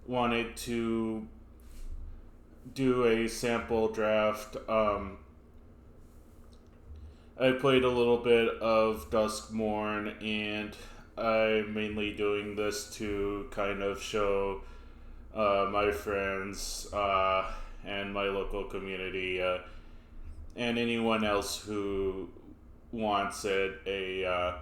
wanted to do a sample draft. I played a little bit of Duskmourn, and I'm mainly doing this to kind of show my friends and my local community and anyone else who wants it a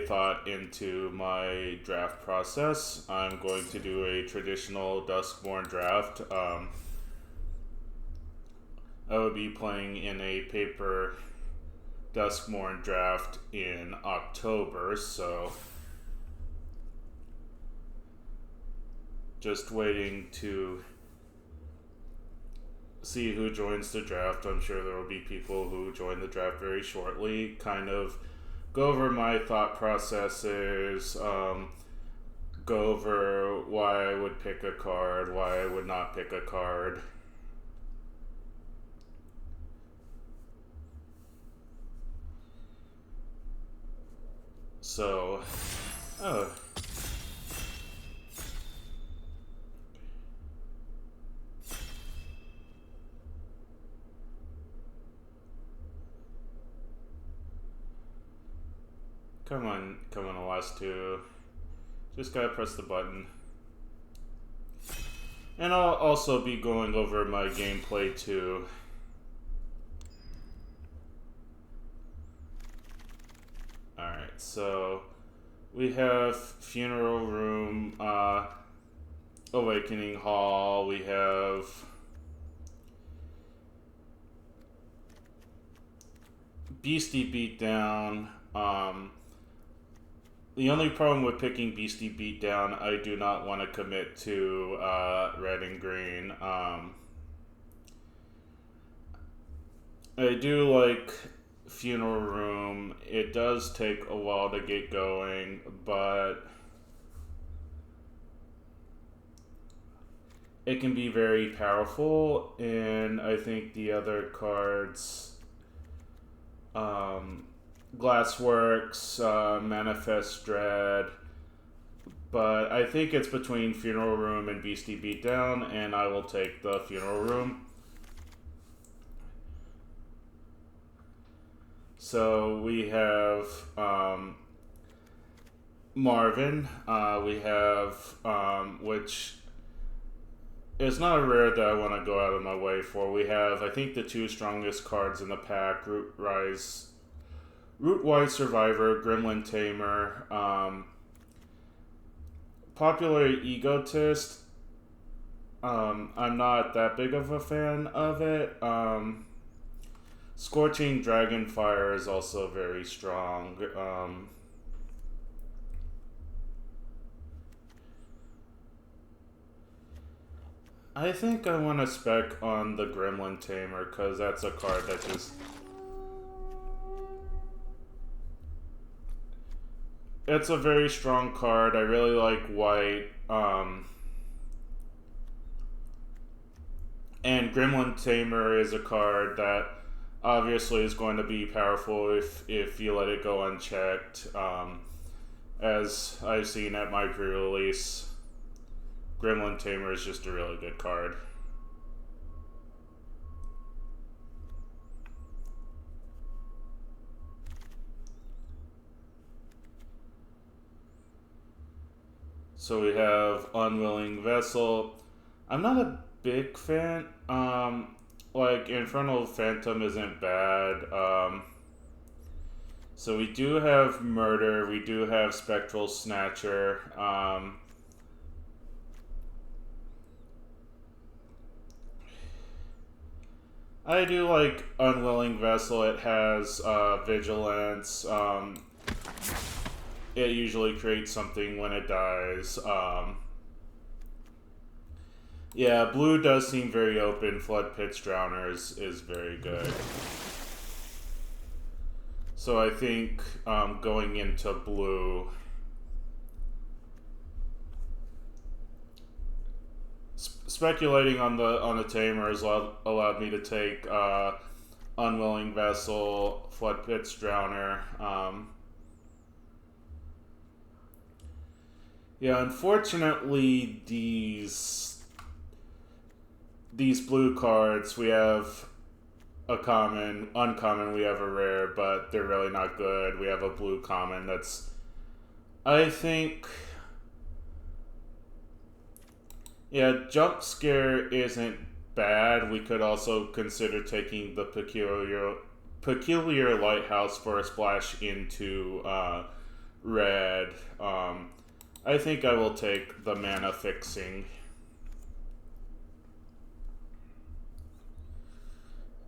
thought into my draft process. I'm going to do a traditional Duskmourn draft. I would be playing in a paper Duskmourn draft in October, so just waiting to see who joins the draft. I'm sure there will be people who join the draft very shortly. Kind of go over my thought processes, go over why I would pick a card, why I would not pick a card. So, oh. Come on, the last two. Just gotta press the button. And I'll also be going over my gameplay too. Alright, so we have Funeral Room, Awakening Hall, we have Beastie Beatdown. The only problem with picking Beastie Beatdown, I do not want to commit to red and green. I do like Funeral Room. It does take a while to get going, but it can be very powerful, and I think the other cards, Glassworks, Manifest Dread, but I think it's between Funeral Room and Beastie Beatdown, and I will take the Funeral Room. So we have Marvin, we have, which is not a rare that I want to go out of my way for. We have, I think, the two strongest cards in the pack, Rootwise Survivor, Gremlin Tamer, Popular Egotist. I'm not that big of a fan of it. Scorching Dragonfire is also very strong. I think I want to spec on the Gremlin Tamer because that's a card that just... It's a very strong card. I really like white. And Gremlin Tamer is a card that obviously is going to be powerful if you let it go unchecked. As I've seen at my pre-release, Gremlin Tamer is just a really good card. So we have Unwilling Vessel. I'm not a big fan. Like, Infernal Phantom isn't bad. So we do have Murder. We do have Spectral Snatcher. I do like Unwilling Vessel. It has Vigilance. It usually creates something when it dies. Yeah, blue does seem very open. Flood Pit's Drowner is very good. So I think going into blue, speculating on the Tamer has allowed me to take Unwilling Vessel, Flood Pit's Drowner. Yeah, unfortunately, these blue cards, we have a common, uncommon, we have a rare, but they're really not good. We have a blue common that's, I think, yeah, Jump Scare isn't bad. We could also consider taking the Peculiar Lighthouse for a splash into red. I think I will take the mana fixing.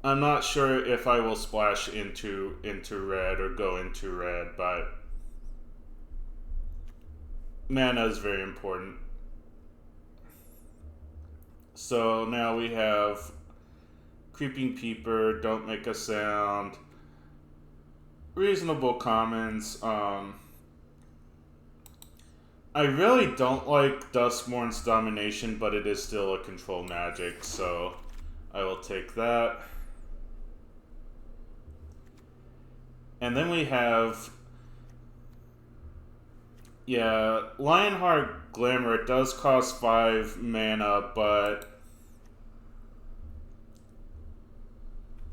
I'm not sure if I will splash into red or go into red, but mana is very important. So now we have Creeping Peeper, Don't Make a Sound, reasonable commons. I really don't like Duskmourn's Domination, but it is still a control magic, so I will take that. And then we have, yeah, Lionheart Glamour. It does cost 5 mana, but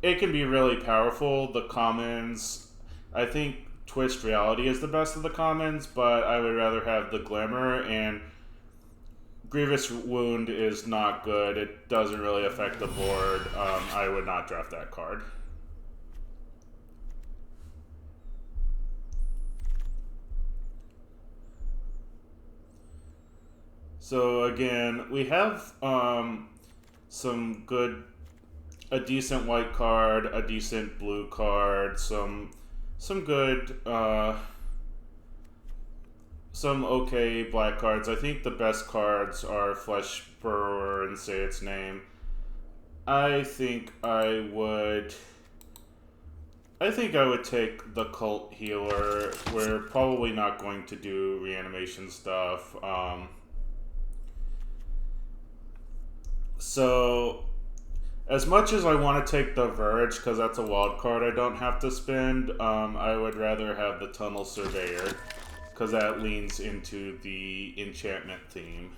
it can be really powerful. The commons, I think Twist Reality is the best of the commons, but I would rather have the Glamour, and Grievous Wound is not good. It doesn't really affect the board. I would not draft that card. So again, we have some good, a decent white card, a decent blue card, some good, some okay black cards. I think the best cards are Flesh Burrower and Say Its Name. I think I would take the Cult Healer. We're probably not going to do reanimation stuff. So, as much as I want to take the Verge, because that's a wild card I don't have to spend, I would rather have the Tunnel Surveyor, because that leans into the enchantment theme.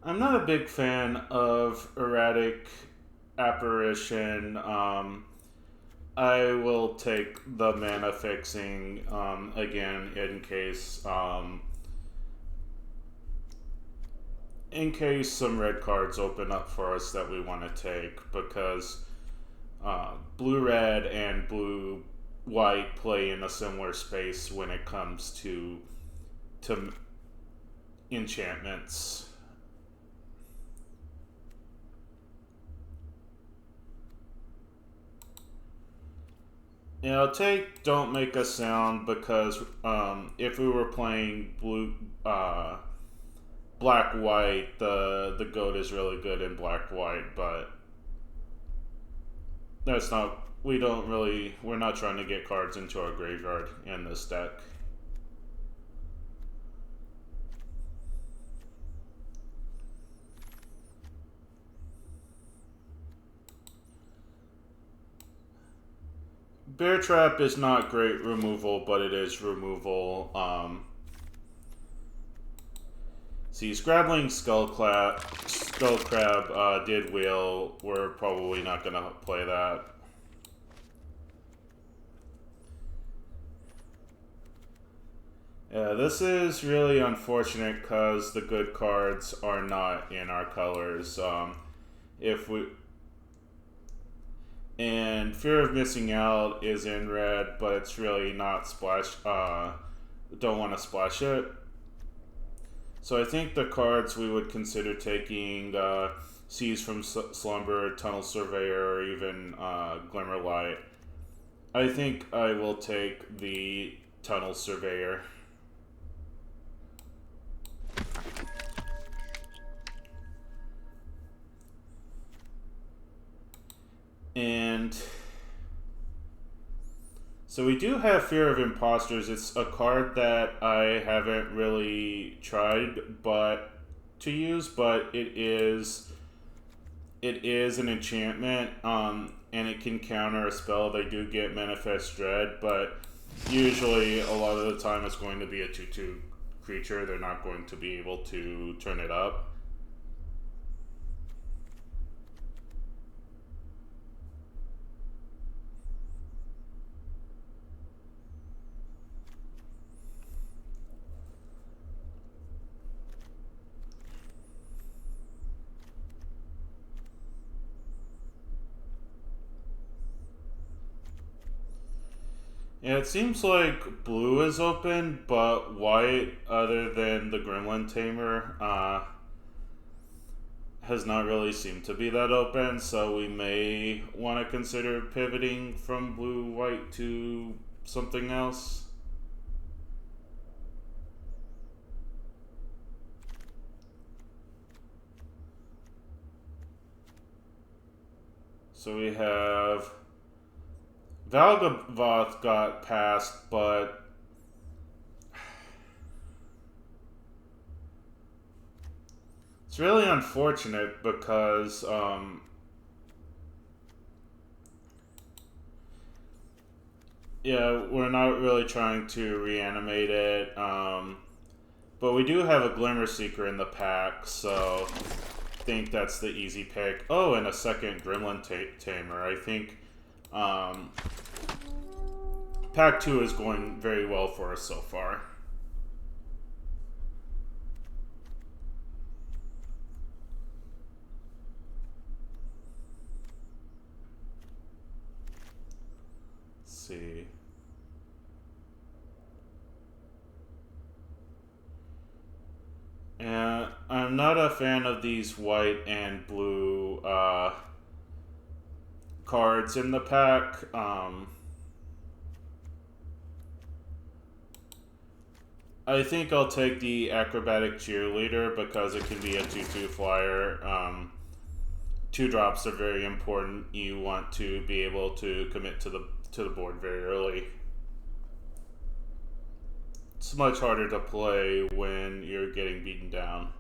I'm not a big fan of Erratic Apparition. I will take the mana fixing again in case some red cards open up for us that we want to take, because blue-red and blue-white play in a similar space when it comes to enchantments. Yeah, I'll take Don't Make a Sound, because if we were playing black-white, the goat is really good in black-white, but that's not, we're not trying to get cards into our graveyard in this deck. Bear Trap is not great removal, but it is removal. See, Scrabbling Skullcrab did wheel. We're probably not going to play that. Yeah, this is really unfortunate because the good cards are not in our colors. And Fear of Missing Out is in red, but it's really not splash. Don't want to splash it. So I think the cards we would consider taking, Seas from Slumber, Tunnel Surveyor, or even Glimmerlight. I think I will take the Tunnel Surveyor. And So we do have Fear of Imposters. It's a card that I haven't really tried to use, but it is an enchantment, and it can counter a spell. They do get Manifest Dread, but usually a lot of the time it's going to be a 2/2 creature. They're not going to be able to turn it up. Yeah, it seems like blue is open, but white, other than the Gremlin Tamer, has not really seemed to be that open, so we may want to consider pivoting from blue-white to something else. So we have Valgavoth got passed, but it's really unfortunate because yeah, we're not really trying to reanimate it, but we do have a Glimmer Seeker in the pack, so I think that's the easy pick. Oh, and a second Gremlin Tamer. I think pack 2 is going very well for us so far. Let's see. And I'm not a fan of these white and blue cards in the pack. I think I'll take the Acrobatic Cheerleader because it can be a 2/2 flyer. 2 drops are very important. You want to be able to commit to the board very early. It's much harder to play when you're getting beaten down.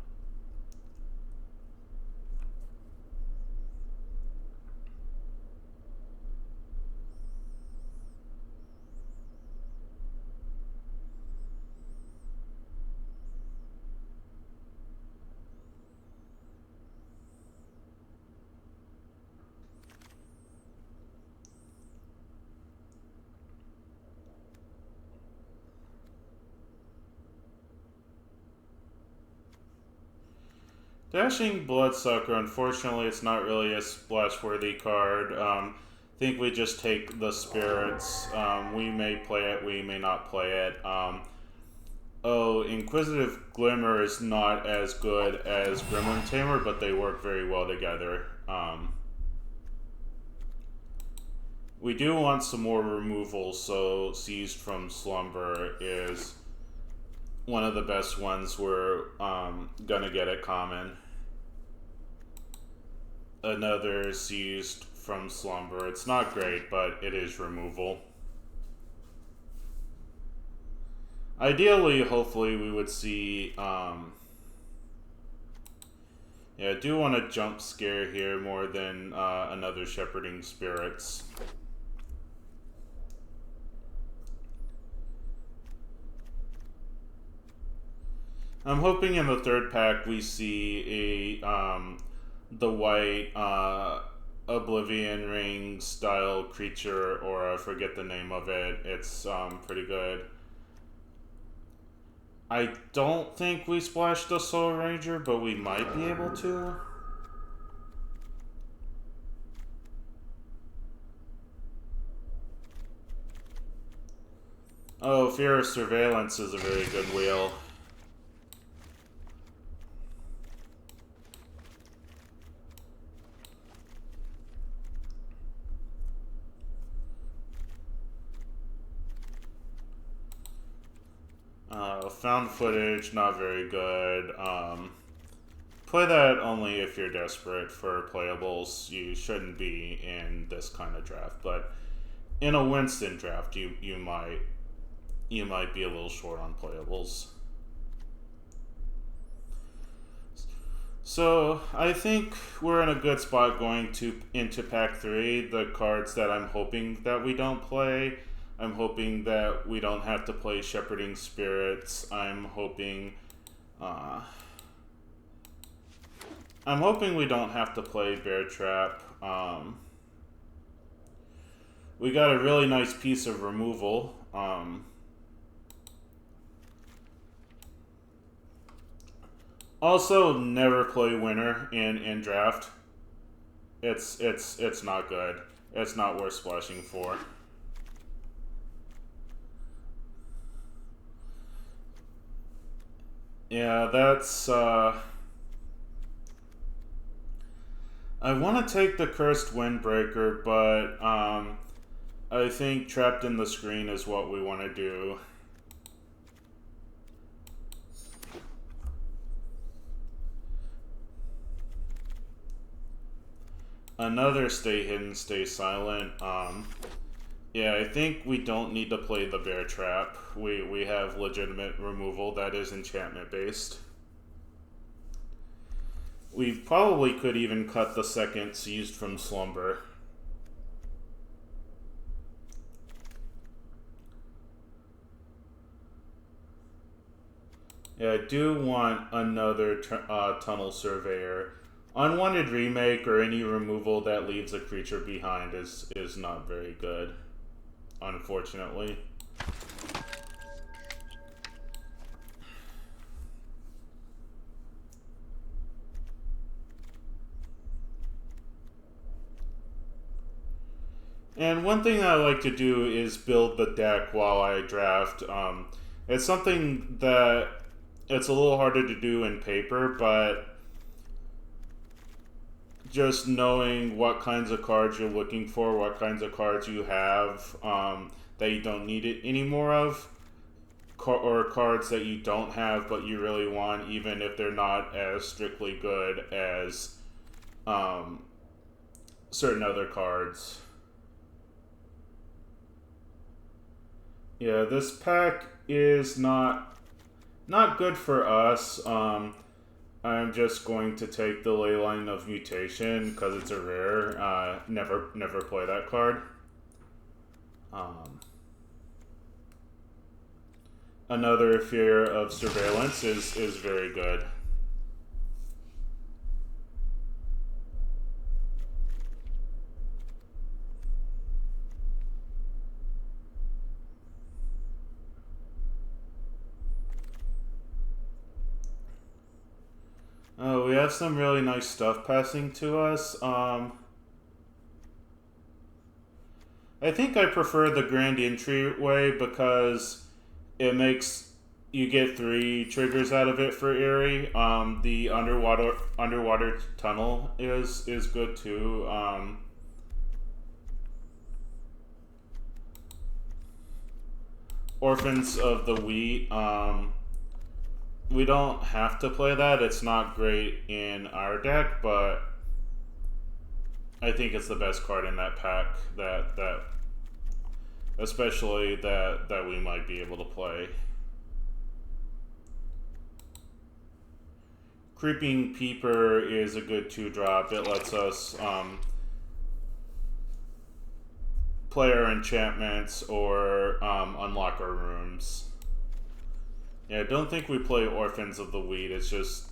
Dashing Bloodsucker, unfortunately, it's not really a splash-worthy card. I think we just take the spirits. We may play it, we may not play it. Inquisitive Glimmer is not as good as Gremlin Tamer, but they work very well together. We do want some more removals, so Seized from Slumber is one of the best ones we're gonna get at common. Another Seized from Slumber. It's not great, but it is removal. Ideally, hopefully, we would see... yeah, I do want a jump scare here more than another Shepherding Spirits. I'm hoping in the third pack we see the white Oblivion Ring style creature, or I forget the name of it. It's pretty good. I don't think we splashed the Soul Ranger, but we might be able to. Oh, Fear of Surveillance is a very good wheel. Found footage, not very good. Play that only if you're desperate for playables. You shouldn't be in this kind of draft, but in a Winston draft, you might be a little short on playables. So I think we're in a good spot going into pack 3. The cards that I'm hoping that we don't play, I'm hoping that we don't have to play Shepherding Spirits. I'm hoping we don't have to play Bear Trap. We got a really nice piece of removal. Also, never play winner in draft. It's not good. It's not worth splashing for. Yeah, that's I want to take the Cursed Windbreaker, but I think Trapped in the Screen is what we want to do. Another Stay Hidden, Stay Silent. Yeah, I think we don't need to play the Bear Trap. We have legitimate removal that is enchantment based. We probably could even cut the second Seized from Slumber. Yeah, I do want another Tunnel Surveyor. Unwanted Remake or any removal that leaves a creature behind is not very good, unfortunately. And one thing that I like to do is build the deck while I draft. It's something that it's a little harder to do in paper, but just knowing what kinds of cards you're looking for, what kinds of cards you have that you don't need it anymore of, or cards that you don't have but you really want, even if they're not as strictly good as certain other cards. Yeah, this pack is not good for us. I'm just going to take the Leyline of Mutation because it's a rare. Never play that card. Another Fear of Surveillance is very good. Oh, we have some really nice stuff passing to us. I think I prefer the Grand Entryway because it makes you get 3 triggers out of it for Eerie. The underwater tunnel is good too. Orphans of the Wheat. We don't have to play that. It's not great in our deck, but I think it's the best card in that pack that especially that we might be able to play. Creeping Peeper is a good 2-drop. It lets us play our enchantments or unlock our rooms. Yeah, I don't think we play Orphans of the Wheat. It's just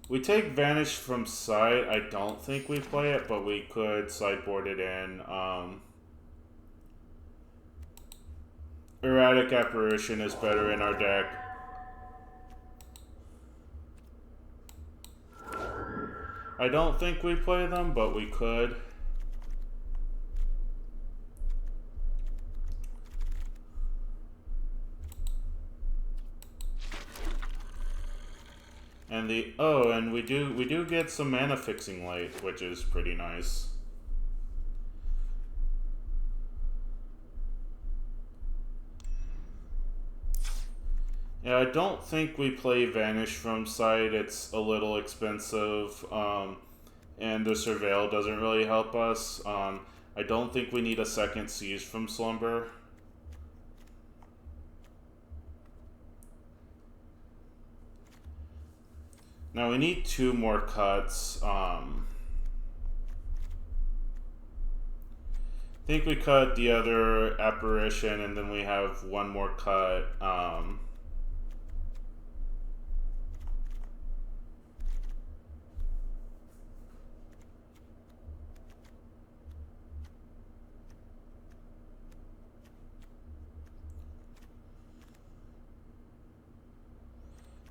we take Vanish from Sight. I don't think we play it, but we could sideboard it in. Erratic Apparition is better in our deck. I don't think we play them, but we could. And we do get some mana fixing late, which is pretty nice. Yeah, I don't think we play Vanish from Sight. It's a little expensive. and the Surveil doesn't really help us. I don't think we need a second Siege from Slumber. Now we need 2 more cuts. I think we cut the other Apparition, and then we have 1 more cut.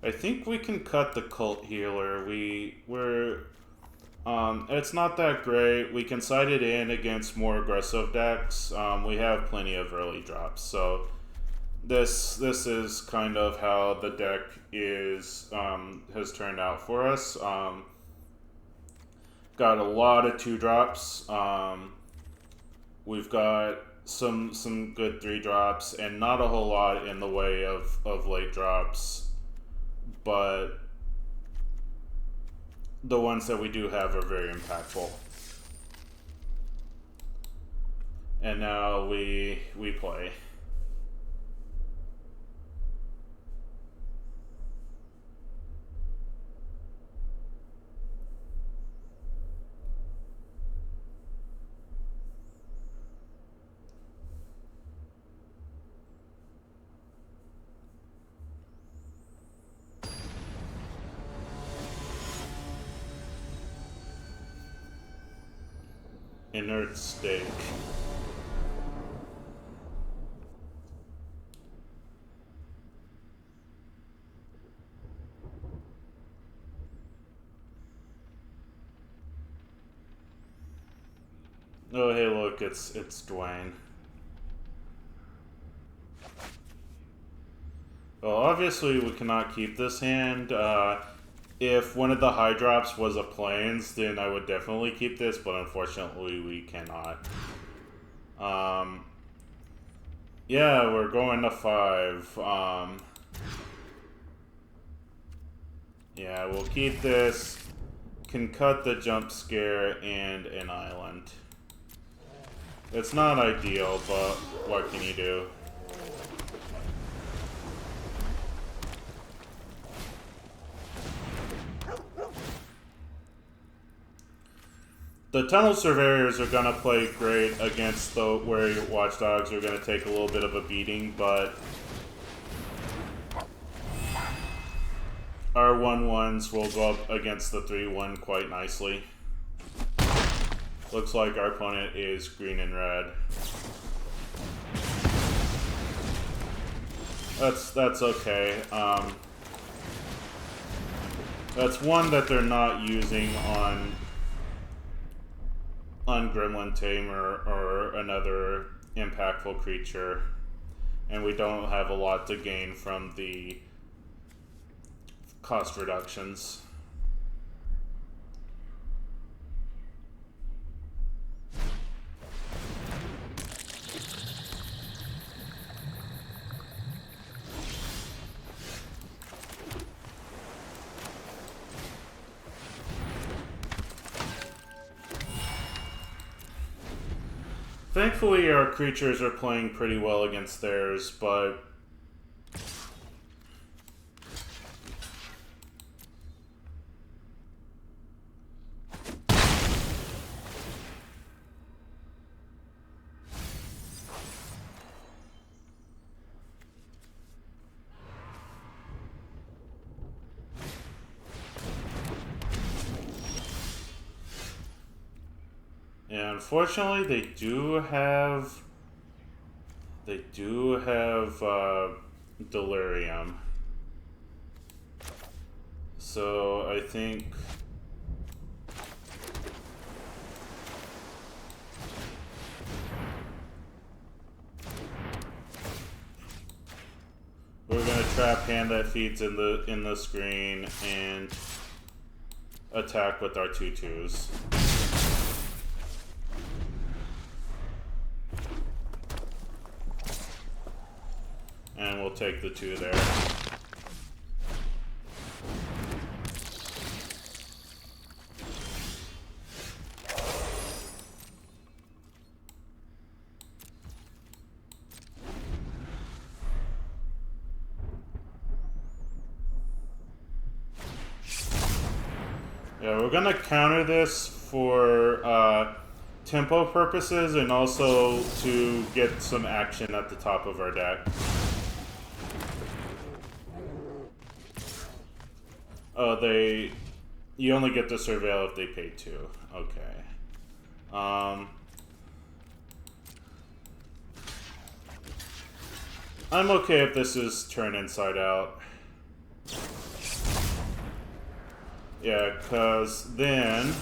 I think we can cut the Cult Healer. It's not that great. We can side it in against more aggressive decks. We have plenty of early drops, so this is kind of how the deck has turned out for us. Got a lot of 2-drops. We've got some good 3-drops, and not a whole lot in the way of late drops. But the ones that we do have are very impactful. And now we play. Inert Stake. Oh, hey, look, it's Dwayne. Well, obviously we cannot keep this hand. If one of the high drops was a Plains, then I would definitely keep this, but unfortunately we cannot. Yeah, we're going to 5. Yeah, we'll keep this. Can cut the jump scare and an island. It's not ideal, but what can you do? The Tunnel Surveyors are going to play great against the where Watchdogs are going to take a little bit of a beating, but our 1/1s will go up against the 3/1 quite nicely. Looks like our opponent is green and red. That's okay. That's one that they're not using on Gremlin Tamer or another impactful creature, and we don't have a lot to gain from the cost reductions. Thankfully, our creatures are playing pretty well against theirs, but yeah, unfortunately, they do have Delirium. So I think we're gonna trap hand that feeds in the screen and attack with our 2/2s. And we'll take the 2 there. Yeah, we're gonna counter this for tempo purposes and also to get some action at the top of our deck. Oh, you only get to surveil if they pay 2. Okay. I'm okay if this is turn inside out. Yeah, because then...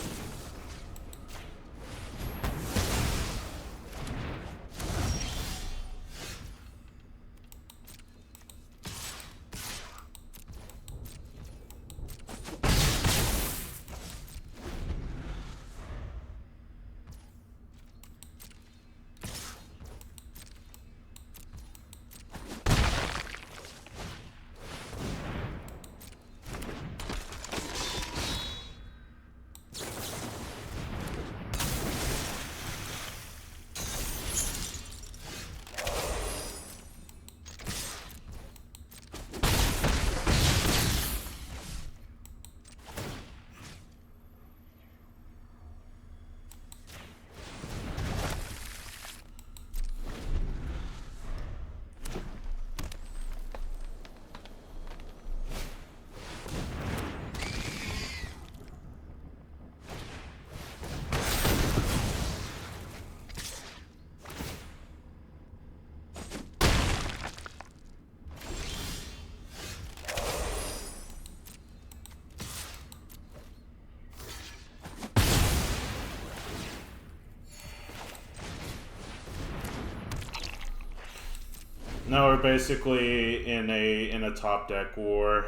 Now we're basically in a top deck war.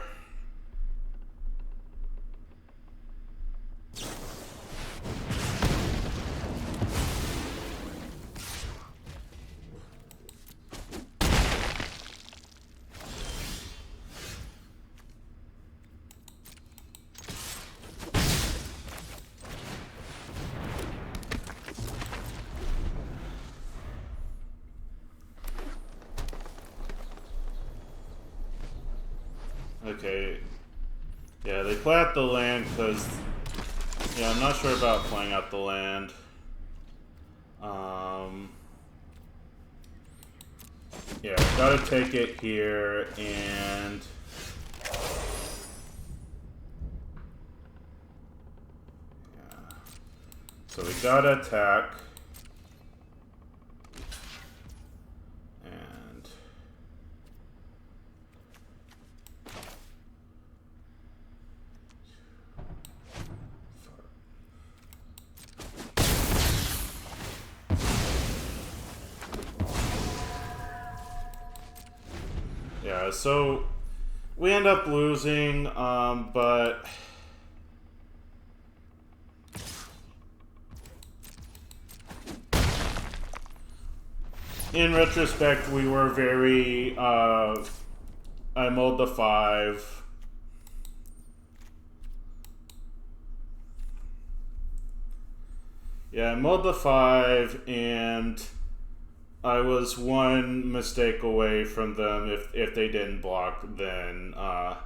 Okay, yeah, they play out the land because, yeah, I'm not sure about playing out the land. Yeah, gotta take it here, and yeah, so we gotta attack, and yeah, so we end up losing, but in retrospect, we were very, I mulled the 5. Yeah, I mulled the 5, and I was one mistake away from them. If they didn't block, then I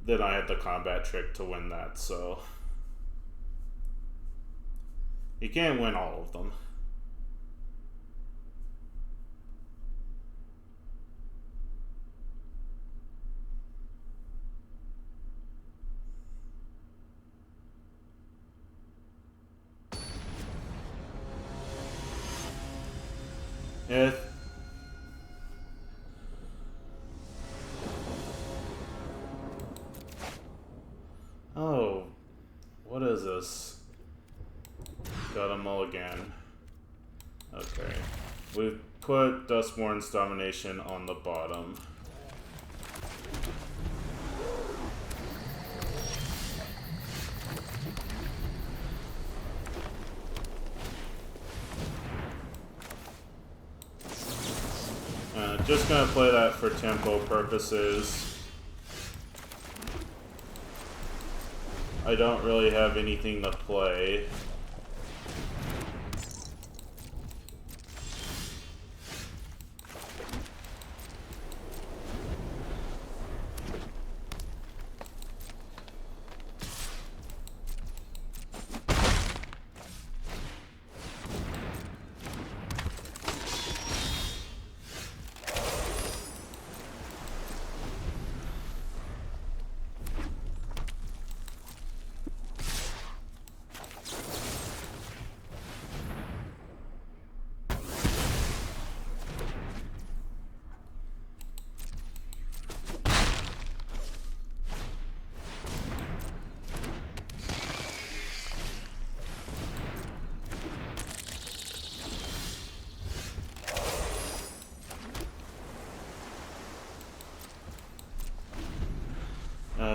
had the combat trick to win that, so you can't win all of them. Yeah. Oh, what is this? Got a mulligan. Okay. We've put Duskmourn's domination on the bottom. Just gonna play that for tempo purposes. I don't really have anything to play.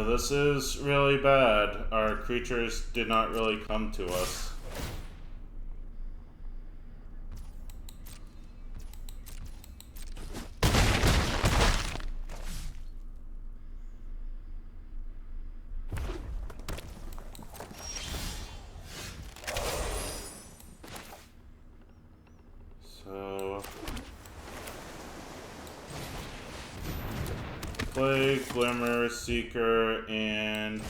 Yeah, this is really bad. Our creatures did not really come to us. So... play Glimmer, Seeker, and...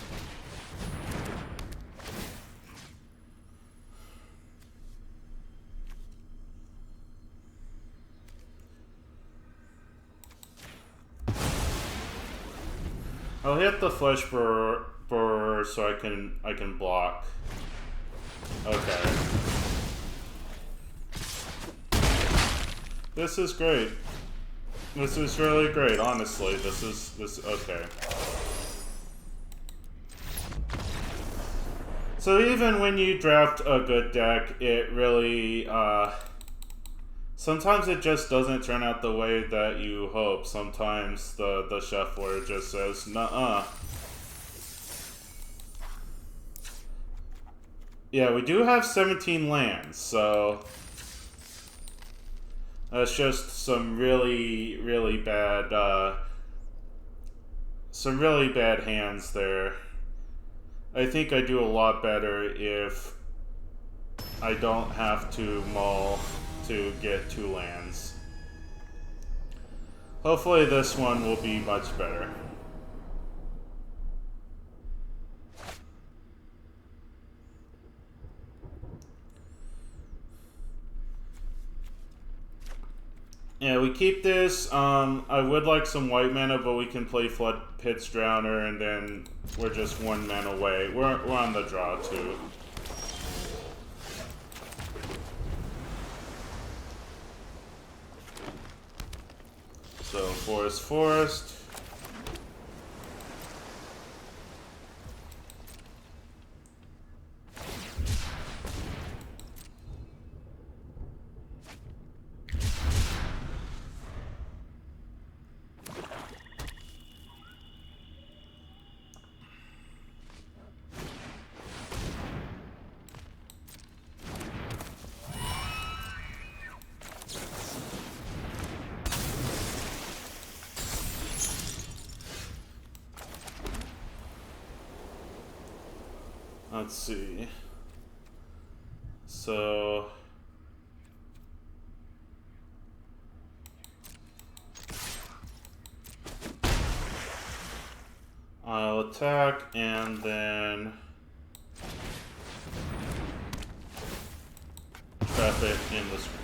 I'll hit the Flesh Borer so I can block. Okay. This is great. This is really great, honestly. Okay. So even when you draft a good deck, it really, sometimes it just doesn't turn out the way that you hope. Sometimes the shuffler just says, nuh-uh. Yeah, we do have 17 lands, so... that's just some really, really bad, some really bad hands there. I think I do a lot better if I don't have to mull to get 2 lands. Hopefully this one will be much better. Yeah, we keep this. I would like some white mana, but we can play Flood Pit's Drowner, and then we're just 1 mana away. We're on the draw, too. So, Forest. Let's see. So... I'll attack and then... trap it in the screen.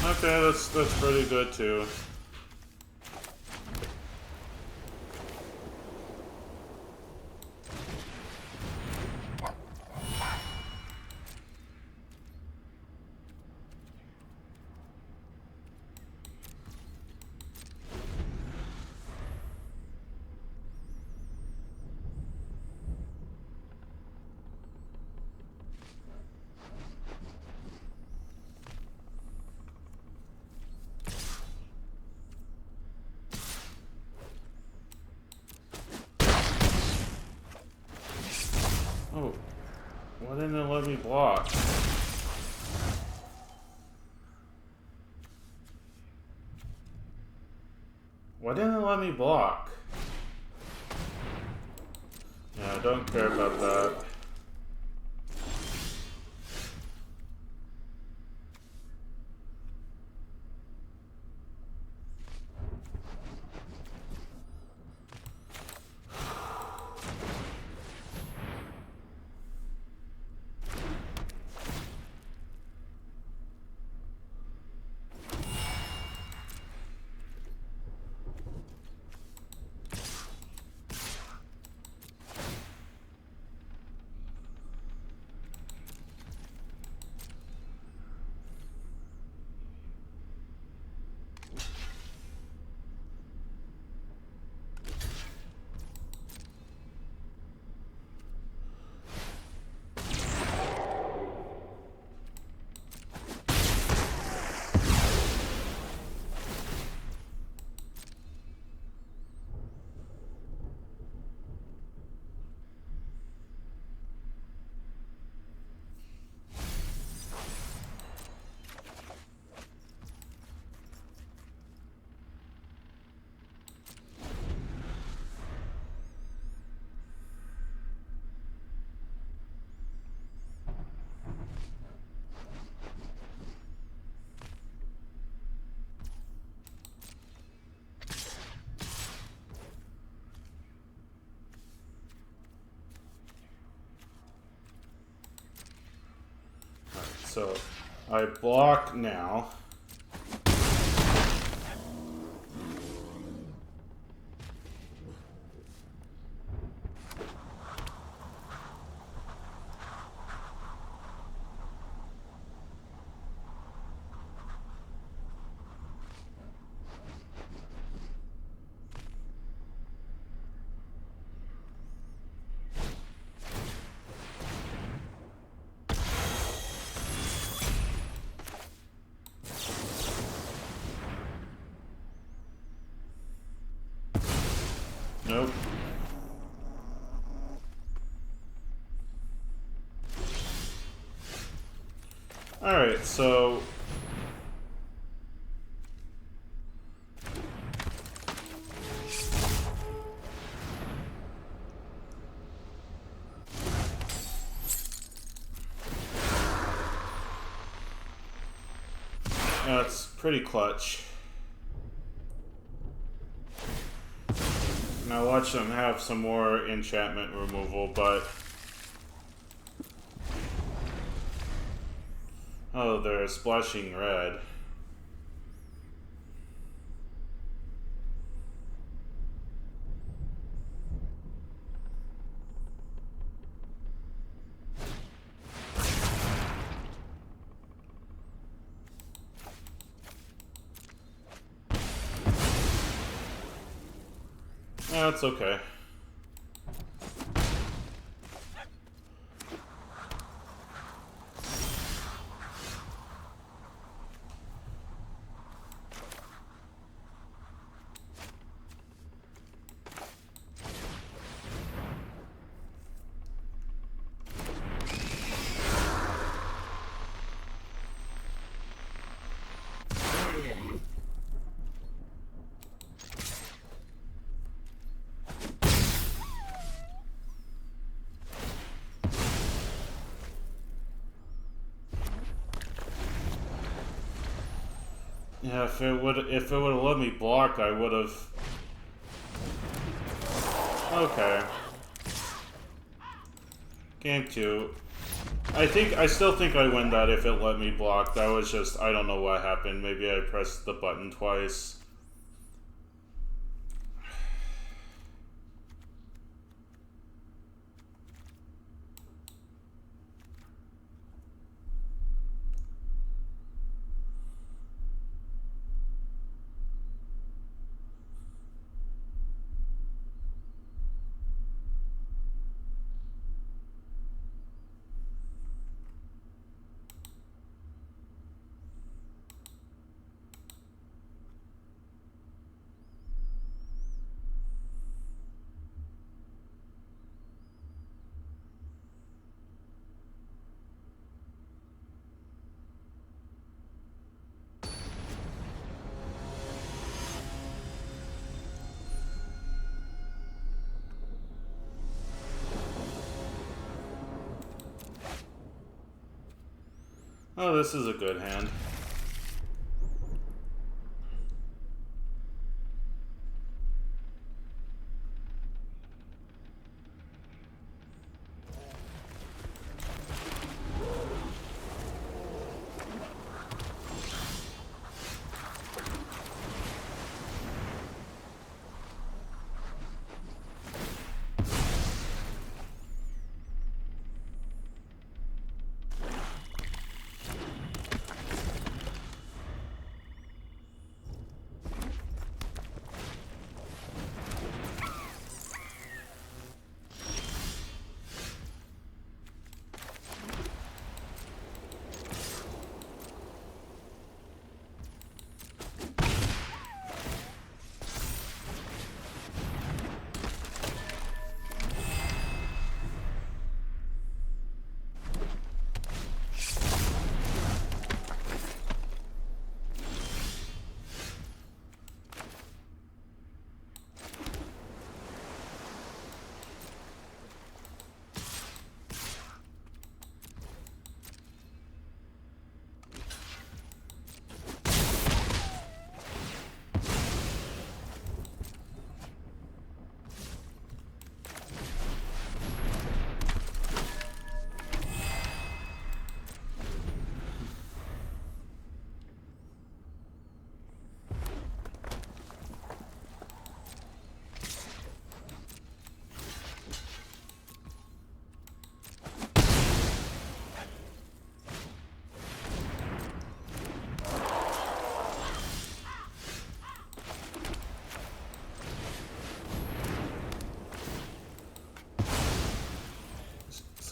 Okay, that's pretty good too. Oh, why didn't it let me block? Why didn't it let me block? Yeah, I don't care about that. so I block now. Nope. Alright, so... That's pretty clutch. Now watch them have some more enchantment removal, but... Oh, they're splashing red. That's okay. Yeah, if it would have let me block, I would have. Okay. Game 2. I still think I win that if it let me block. That was just, I don't know what happened. Maybe I pressed the button twice. Oh, this is a good hand.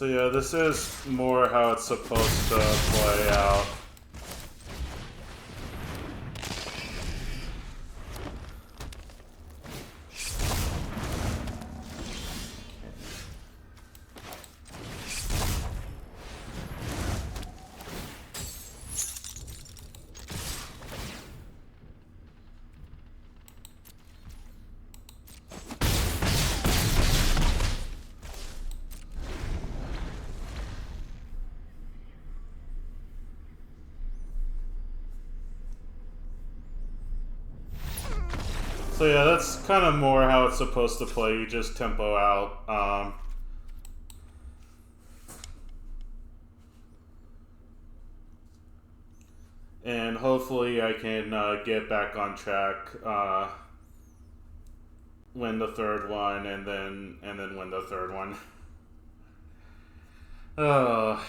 So yeah, this is more how it's supposed to play out. So yeah, that's kind of more how it's supposed to play. You just tempo out. And hopefully I can get back on track, win the third one, and then win the third one. Oh.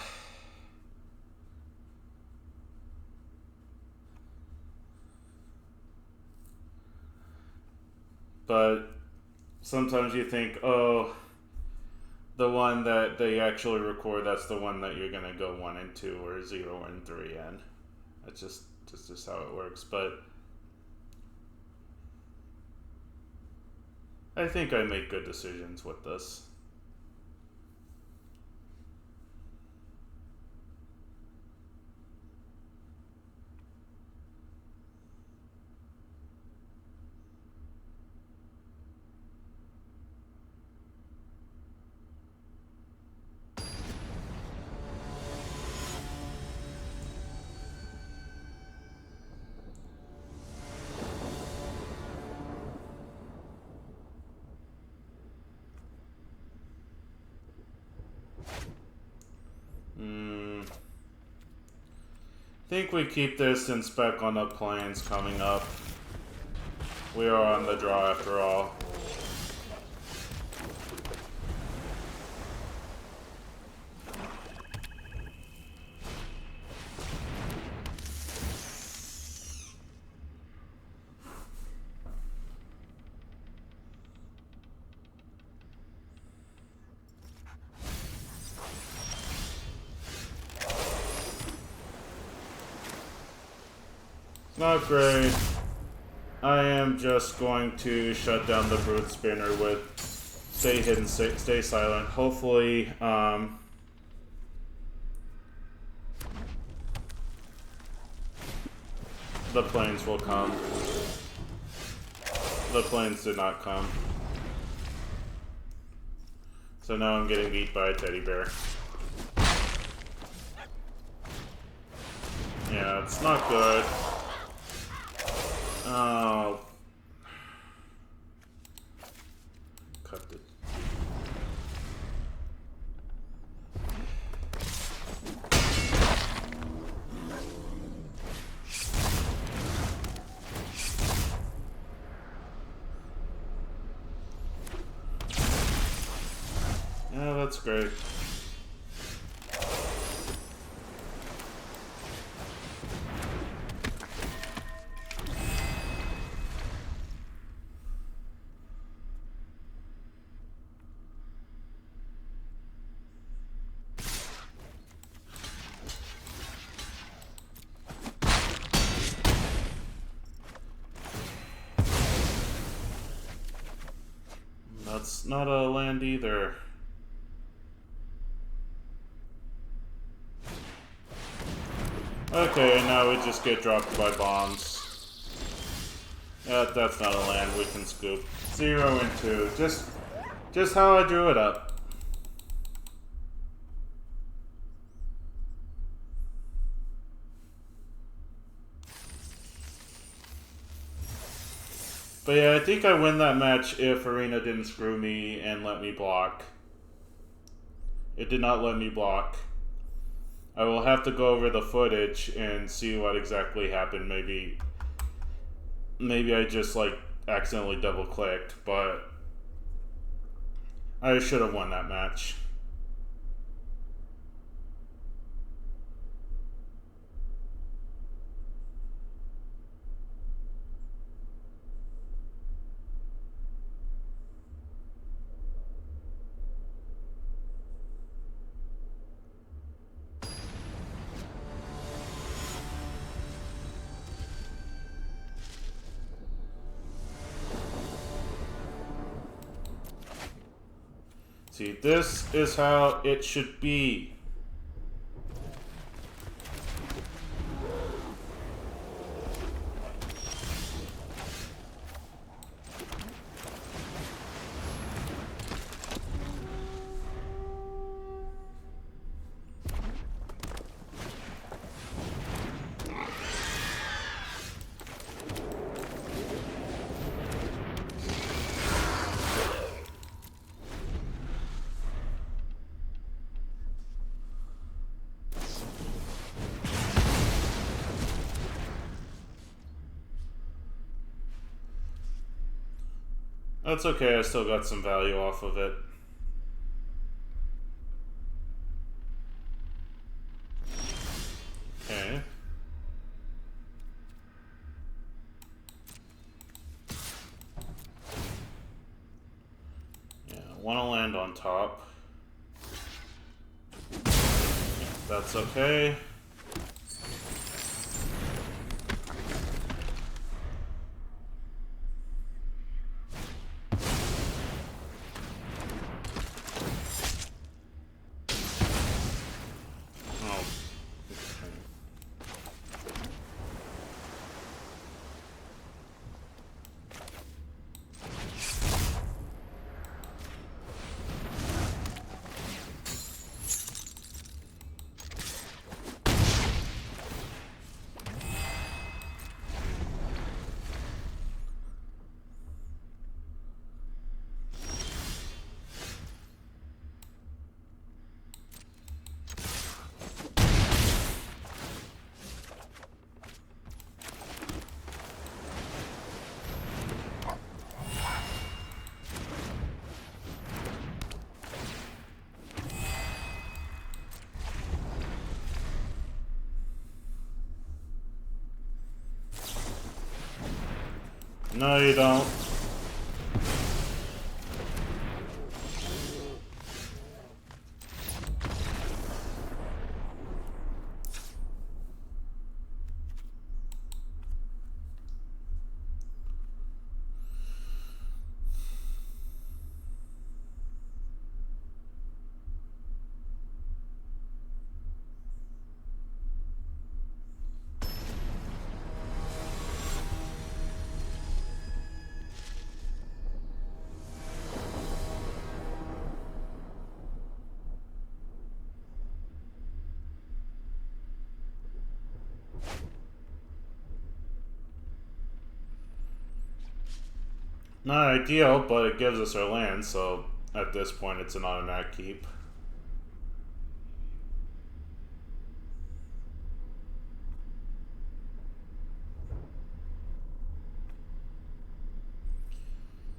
But sometimes you think, oh, the one that they actually record, that's the one that you're gonna go 1 and 2 or 0 and 3 in. That's just how it works. But I think I make good decisions with this. I think we keep this and spec on the planes coming up. We are on the draw after all. Not great. I am just going to shut down the Brute Spinner with stay hidden, stay silent. Hopefully, the planes will come. The planes did not come. So now I'm getting beat by a teddy bear. Yeah, it's not good. Oh. Cut it. Yeah, that's great. That's not a land either. Okay, now we just get dropped by bombs. Yeah, that's not a land we can scoop. 0 and 2. Just how I drew it up. But yeah, I think I win that match if Arena didn't screw me and let me block. It did not let me block. I will have to go over the footage and see what exactly happened. Maybe I just like accidentally double clicked, but I should have won that match. See, this is how it should be. That's okay, I still got some value off of it. Okay. Yeah, want to land on top. Yeah, that's okay. No, you don't. Not ideal, but it gives us our land, so at this point it's an automatic keep.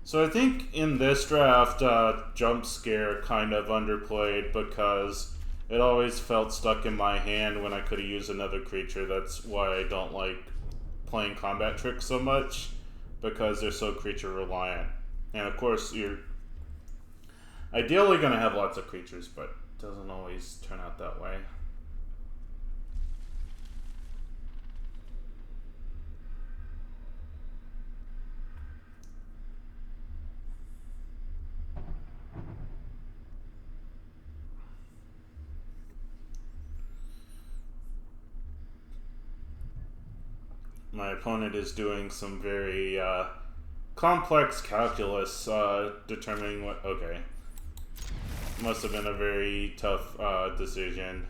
So I think in this draft, Jump Scare kind of underplayed because it always felt stuck in my hand when I could have used another creature. That's why I don't like playing combat tricks so much, because they're so creature reliant. And of course, you're ideally going to have lots of creatures, but it doesn't always turn out that way. My opponent is doing some very complex calculus, determining what... Okay. Must have been a very tough decision.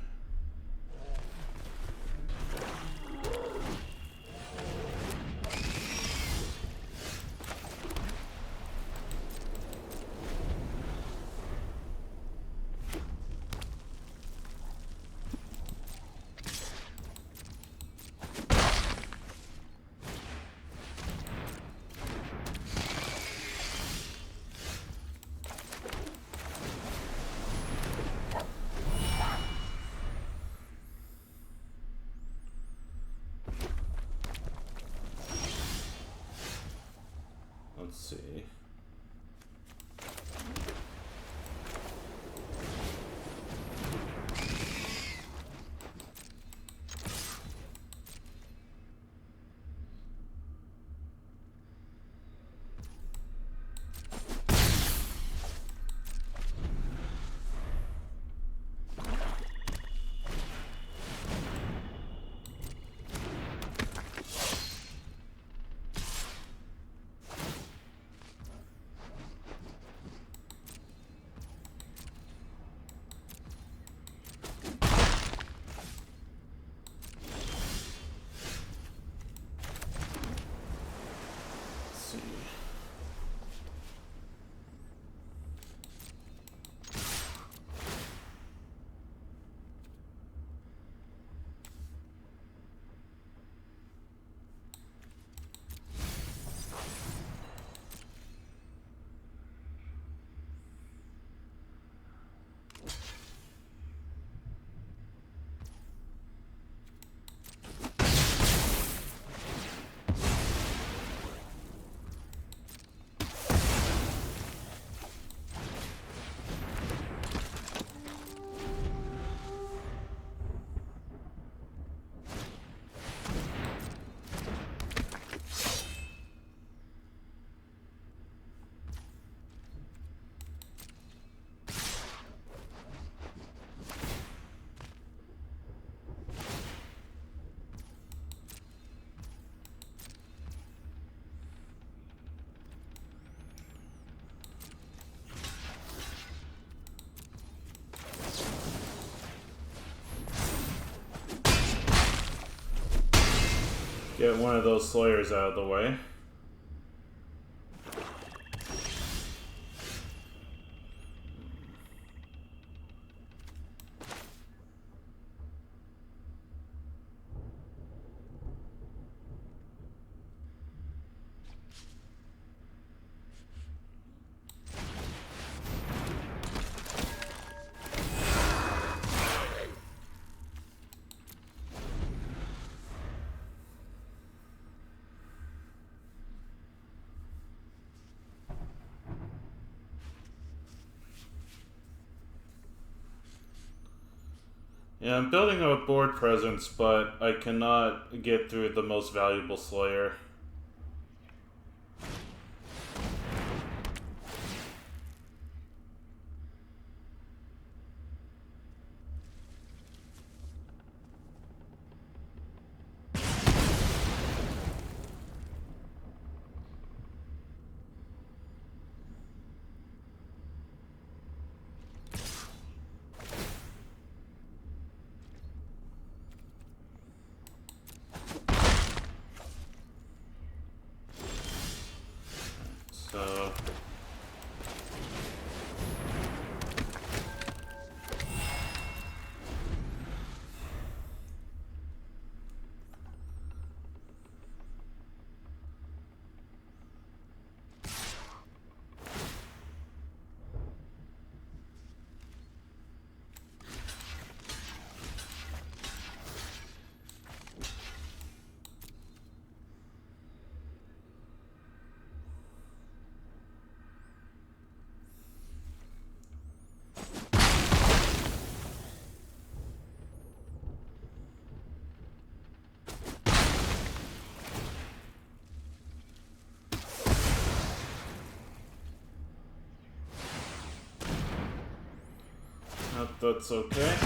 Get one of those Slayers out of the way. Yeah, I'm building a board presence, but I cannot get through the most valuable Slayer. So that's okay.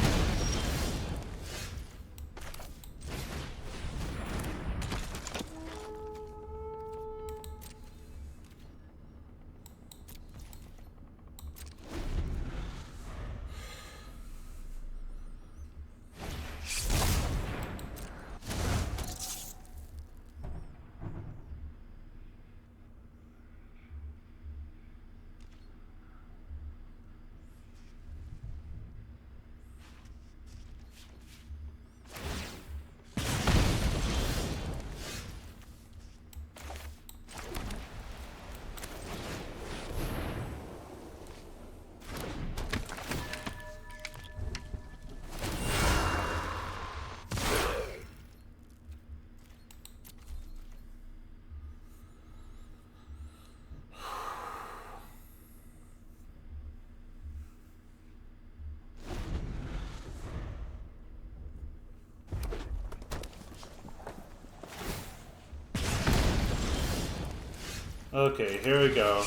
Okay, here we go.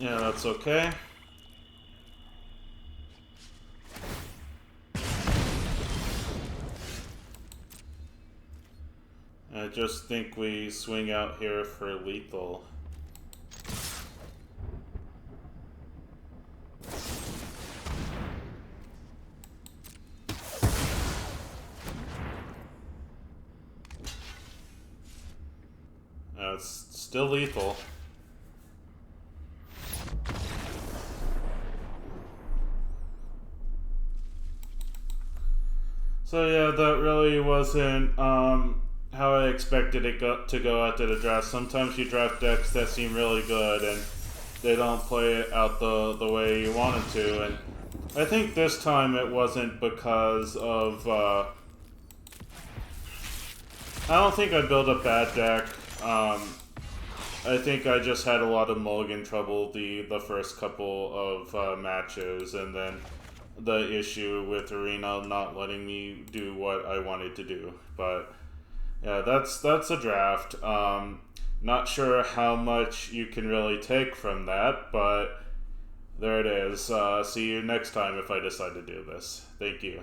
Yeah, that's okay. I just think we swing out here for lethal. It's still lethal. So yeah, that really wasn't how I expected it to go after the draft. Sometimes you draft decks that seem really good, and they don't play it out the way you want it to. And I think this time it wasn't because of I don't think I built a bad deck. I think I just had a lot of mulligan trouble the first couple of matches, and then the issue with Arena not letting me do what I wanted to do. But yeah, that's a draft. Not sure how much you can really take from that, but there it is. See you next time if I decide to do this. Thank you.